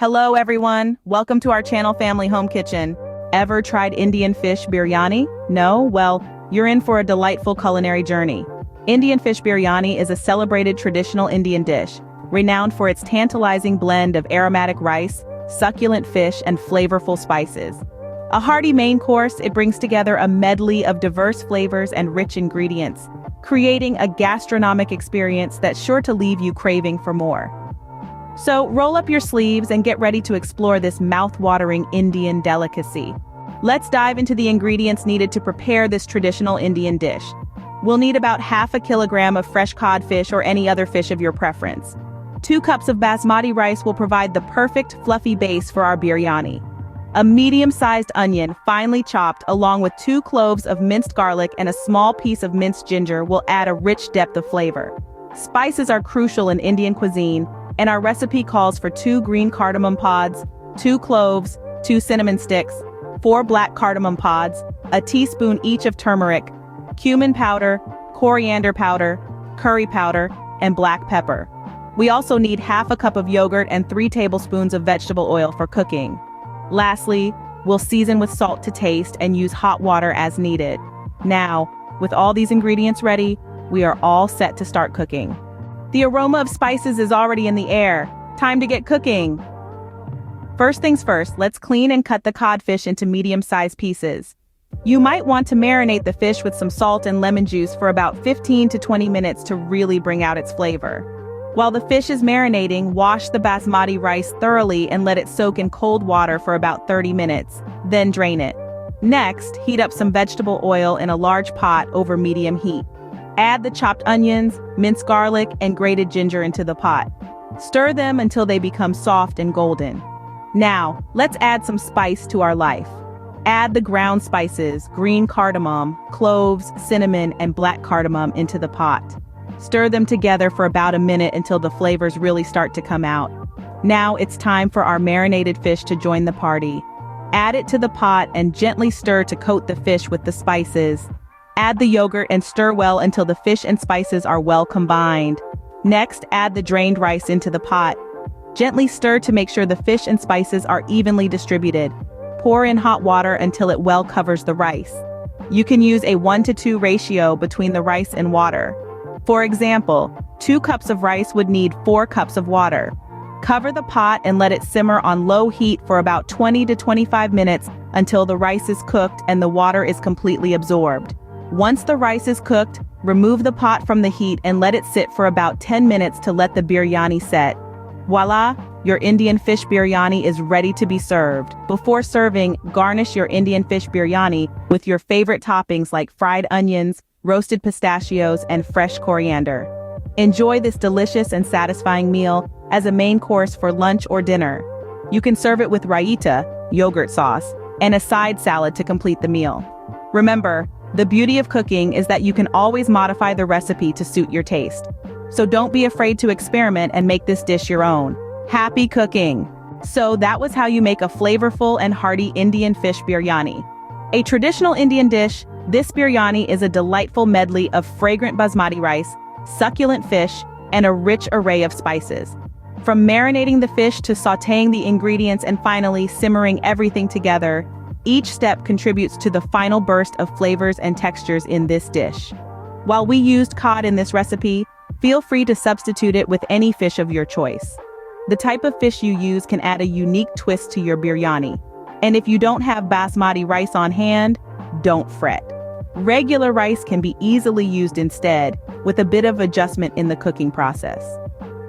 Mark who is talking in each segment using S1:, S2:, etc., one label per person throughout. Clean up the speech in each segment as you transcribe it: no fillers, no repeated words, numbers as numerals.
S1: Hello everyone, welcome to our channel Family Home Kitchen. Ever tried Indian fish biryani? No? Well, you're in for a delightful culinary journey. Indian fish biryani is a celebrated traditional Indian dish, renowned for its tantalizing blend of aromatic rice, succulent fish, and flavorful spices. A hearty main course, it brings together a medley of diverse flavors and rich ingredients, creating a gastronomic experience that's sure to leave you craving for more. So roll up your sleeves and get ready to explore this mouth-watering Indian delicacy. Let's dive into the ingredients needed to prepare this traditional Indian dish. We'll need about half a kilogram of fresh codfish or any other fish of your preference. 2 cups of basmati rice will provide the perfect fluffy base for our biryani. A medium-sized onion, finely chopped, along with 2 cloves of minced garlic and a small piece of minced ginger will add a rich depth of flavor. Spices are crucial in Indian cuisine, and our recipe calls for 2 green cardamom pods, 2 cloves, 2 cinnamon sticks, 4 black cardamom pods, a teaspoon each of turmeric, cumin powder, coriander powder, curry powder, and black pepper. We also need half a cup of yogurt and 3 tablespoons of vegetable oil for cooking. Lastly, we'll season with salt to taste and use hot water as needed. Now, with all these ingredients ready, we are all set to start cooking. The aroma of spices is already in the air. Time to get cooking. First things first, let's clean and cut the codfish into medium-sized pieces. You might want to marinate the fish with some salt and lemon juice for about 15 to 20 minutes to really bring out its flavor. While the fish is marinating, wash the basmati rice thoroughly and let it soak in cold water for about 30 minutes, then drain it. Next, heat up some vegetable oil in a large pot over medium heat. Add the chopped onions, minced garlic, and grated ginger into the pot. Stir them until they become soft and golden. Now, let's add some spice to our life. Add the ground spices, green cardamom, cloves, cinnamon, and black cardamom into the pot. Stir them together for about a minute until the flavors really start to come out. Now it's time for our marinated fish to join the party. Add it to the pot and gently stir to coat the fish with the spices. Add the yogurt and stir well until the fish and spices are well combined. Next, add the drained rice into the pot. Gently stir to make sure the fish and spices are evenly distributed. Pour in hot water until it well covers the rice. You can use a 1-to-2 ratio between the rice and water. For example, 2 cups of rice would need 4 cups of water. Cover the pot and let it simmer on low heat for about 20 to 25 minutes until the rice is cooked and the water is completely absorbed. Once the rice is cooked, remove the pot from the heat and let it sit for about 10 minutes to let the biryani set. Voila, your Indian fish biryani is ready to be served. Before serving, garnish your Indian fish biryani with your favorite toppings like fried onions, roasted pistachios, and fresh coriander. Enjoy this delicious and satisfying meal as a main course for lunch or dinner. You can serve it with raita, yogurt sauce, and a side salad to complete the meal. Remember, the beauty of cooking is that you can always modify the recipe to suit your taste. So don't be afraid to experiment and make this dish your own. Happy cooking! So that was how you make a flavorful and hearty Indian fish biryani. A traditional Indian dish, this biryani is a delightful medley of fragrant basmati rice, succulent fish, and a rich array of spices. From marinating the fish to sautéing the ingredients and finally simmering everything together, each step contributes to the final burst of flavors and textures in this dish. While we used cod in this recipe, feel free to substitute it with any fish of your choice. The type of fish you use can add a unique twist to your biryani. And if you don't have basmati rice on hand, don't fret. Regular rice can be easily used instead, with a bit of adjustment in the cooking process.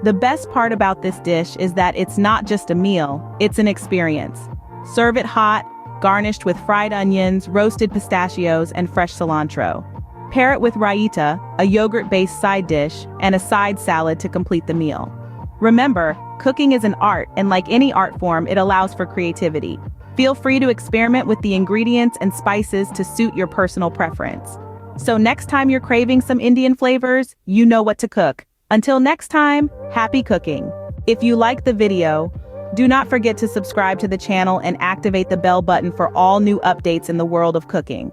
S1: The best part about this dish is that it's not just a meal, it's an experience. Serve it hot, garnished with fried onions, roasted pistachios, and fresh cilantro. Pair it with raita, a yogurt-based side dish, and a side salad to complete the meal. Remember, cooking is an art, and like any art form, it allows for creativity. Feel free to experiment with the ingredients and spices to suit your personal preference. So next time you're craving some Indian flavors, you know what to cook. Until next time, happy cooking! If you liked the video, do not forget to subscribe to the channel and activate the bell button for all new updates in the world of cooking.